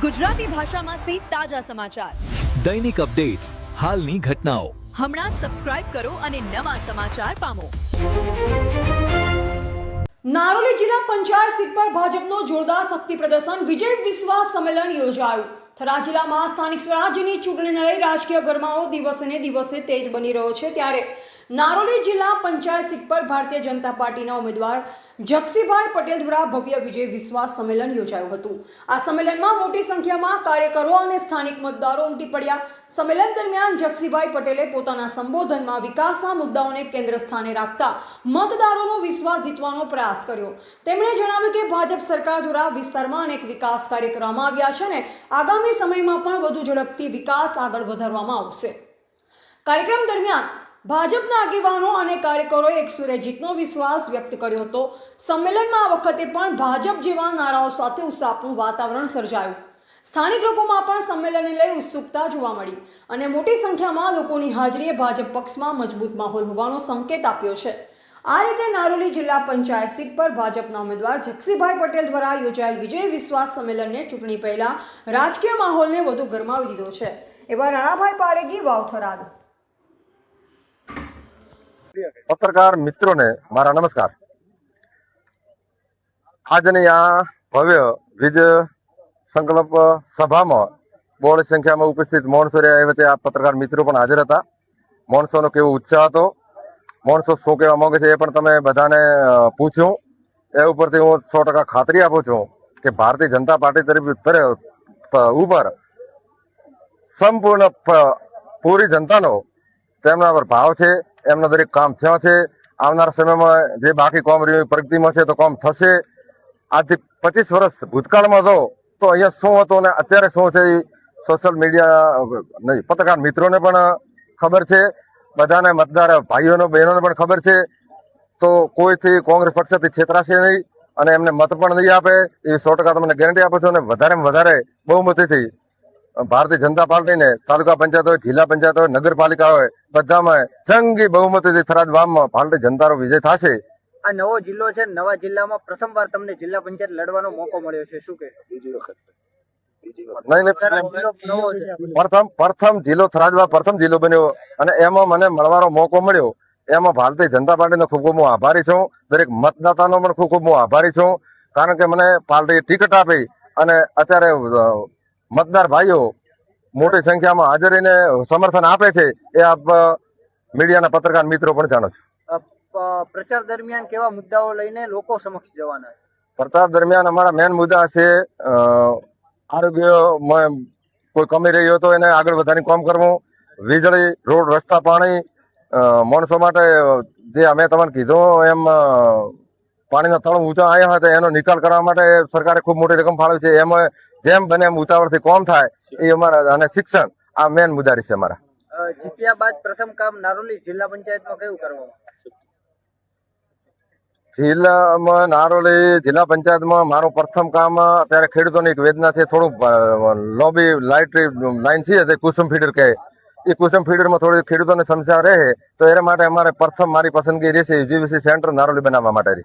ગુજરાતી ભાષામાં સે તાજા સમાચાર, દૈનિક અપડેટ્સ, હાલની ઘટનાઓ. હમણાં જ સબસ્ક્રાઇબ કરો અને નવા સમાચાર પામો. નારોલી જિલ્લા પંચાયત સીટ પર ભાજપનો જોરદાર શક્તિ પ્રદર્શન વિજય વિશ્વાસ સંમેલન યોજાયું. થરાદ જિલ્લામાં સ્થાનિક સ્વરાજ્યની ચૂંટણીને લઈ રાજકીય ગરમાળો દિવસે ને દિવસે તેજ બની રહ્યો છે. ત્યારે નારોલી જિલ્લા પંચાયત સીટ પર ભારતીય જનતા પાર્ટીના ઉમેદવાર જગસીભાઈ પટેલ દ્વારા ભવ્ય વિજય વિશ્વાસ સંમેલન યોજાયું હતું. આ સંમેલનમાં મોટી સંખ્યામાં કાર્યકરો અને સ્થાનિક મતદારો ઉમટી પડ્યા. સંમેલન દરમિયાન જગસીભાઈ પટેલે પોતાના સંબોધનમાં વિકાસના મુદ્દાઓને કેન્દ્ર સ્થાને રાખતા મતદારોનો વિશ્વાસ જીતવાનો પ્રયાસ કર્યો. તેમણે જણાવ્યું કે ભાજપ સરકાર દ્વારા વિસ્તારમાં અનેક વિકાસ કાર્ય કરવામાં આવ્યા છે અને આગામી સમયમાં પણ વધુ ઝડપથી વિકાસ આગળ વધારવામાં આવશે. કાર્યક્રમ દરમિયાન ભાજપના આગેવાનો અને કાર્યકરોએ એકસુરે જીતનો વિશ્વાસ વ્યક્ત કર્યો હતો. સંમેલનમાં આ વખતે પણ ભાજપ જેવા નારાઓ સાથે ઉત્સાહનું વાતાવરણ સર્જાયું. સ્થાનિક લોકોમાં પણ સંમેલનને લઈ ઉત્સુકતા જોવા મળી અને મોટી સંખ્યામાં લોકોની હાજરીએ ભાજપ પક્ષમાં મજબૂત માહોલ હોવાનો સંકેત આપ્યો છે. આ રીતે નારોલી જિલ્લા પંચાયત સીટ પર ભાજપના ઉમેદવાર જગસીભાઈ પટેલ દ્વારા યોજાયેલ વિજય વિશ્વાસ સંમેલનને ચૂંટણી પહેલા રાજકીય માહોલને વધુ ગરમાવી દીધો છે. એવા રાણાભાઈ પારેગી, વાવ, થરાદ. પત્રકાર મિત્રોને મારા નમસ્કાર. આજની આ ભવ્ય વિજય સંકલ્પ સભામાં બહોળી સંખ્યામાં ઉપસ્થિત માણસો રહ્યા વચ્ચે આ પત્રકાર મિત્રો પણ હાજર હતા. માણસોનો કેવો ઉત્સાહ હતો, માણસો શું કહેવા માંગે છે એ પણ તમે બધાને પૂછ્યું. એ ઉપરથી હું 100% ખાતરી આપું છું કે ભારતીય જનતા પાર્ટી ઉપર સંપૂર્ણ પૂરી જનતાનો તેમના પર ભાવ છે. એમના દરેક કામ થયા છે. આવનારા સમયમાં જે બાકી કામ રહ્યું પ્રગતિમાં છે તો કામ થશે. આજથી 25 વર્ષ ભૂતકાળમાં તો અહીંયા શું હતું અને અત્યારે શું છે એ સોશિયલ મીડિયા નહીં પત્રકાર મિત્રોને પણ ખબર છે, બધાને મતદાર ભાઈઓને બહેનોને પણ ખબર છે. તો કોઈથી કોંગ્રેસ પક્ષથી છેતરાશે નહીં અને એમને મત પણ નહીં આપે એ 100% તમને ગેરંટી આપું છું. અને વધારેમાં વધારે બહુમતીથી ભારતીય જનતા પાર્ટીને તાલુકા પંચાયત હોય, જિલ્લા પંચાયત હોય, નગરપાલિકા હોય, બધામાં જંગી બહુમતીથી થરાદ વાવમાં ભારતીય જનતાનો વિજય થશે. આ નવો જિલ્લો છે, નવા જિલ્લામાં પ્રથમવાર તમને જિલ્લા પંચાયત લડવાનો મોકો મળ્યો છે, શું કહેશો? પ્રથમ જિલ્લો થરાદ પ્રથમ જિલ્લો બન્યો અને એમાં મને મળવાનો મોકો મળ્યો. એમાં ભારતીય જનતા પાર્ટીનો ખૂબ ખૂબ હું આભારી છું. દરેક મતદાતાનો પણ ખૂબ ખૂબ હું આભારી છું. કારણ કે મને પાર્ટીએ ટિકિટ આપી અને અત્યારે મતદાર ભાઈઓ મોટી સંખ્યામાં હાજરીને સમર્થન આપે છે. એ આપ મીડિયાના પત્રકાર મિત્રો પણ જાણો છો. પ્રચાર દરમિયાન કેવા મુદ્દાઓ લઈને લોકો સમક્ષ જવાના છે? પ્રચાર દરમિયાન અમારા મેન મુદ્દા છે આરોગ્યમાં કોઈ કમી રહી હોય તો એને આગળ વધારીને કામ કરવું, વીજળી, રોડ, રસ્તા, પાણી, માણસો માટે જે અમે તમને કીધું એમ પાણીના તળ ઊંચા આવ્યા હતા એનો નિકાલ કરવા માટે સરકારે ખૂબ મોટી રકમ ફાળવી છે. એમાં જેમ બને એમ ઉતાવળથી કામ થાય એ અમારા અને શિક્ષણ આ મેન મુદ્દા છે અમારા. જીત્યા બાદ પ્રથમ કામ નારોલી જિલ્લા પંચાયતમાં કયું કરવામાં? જિલ્લામાં નારોલી જિલ્લા પંચાયતમાં મારું પ્રથમ કામ અત્યારે ખેડૂતોની એક વેદના છે. થોડું લોબી લાઈન છે કુસુમ ફીડર કહે એ કુસુમ ફીડરમાં થોડી ખેડૂતોની સમસ્યા રહે તો એના માટે અમારે પ્રથમ મારી પસંદગી રહેશે જીવીસી સેન્ટર નારોલી બનાવવા માટે.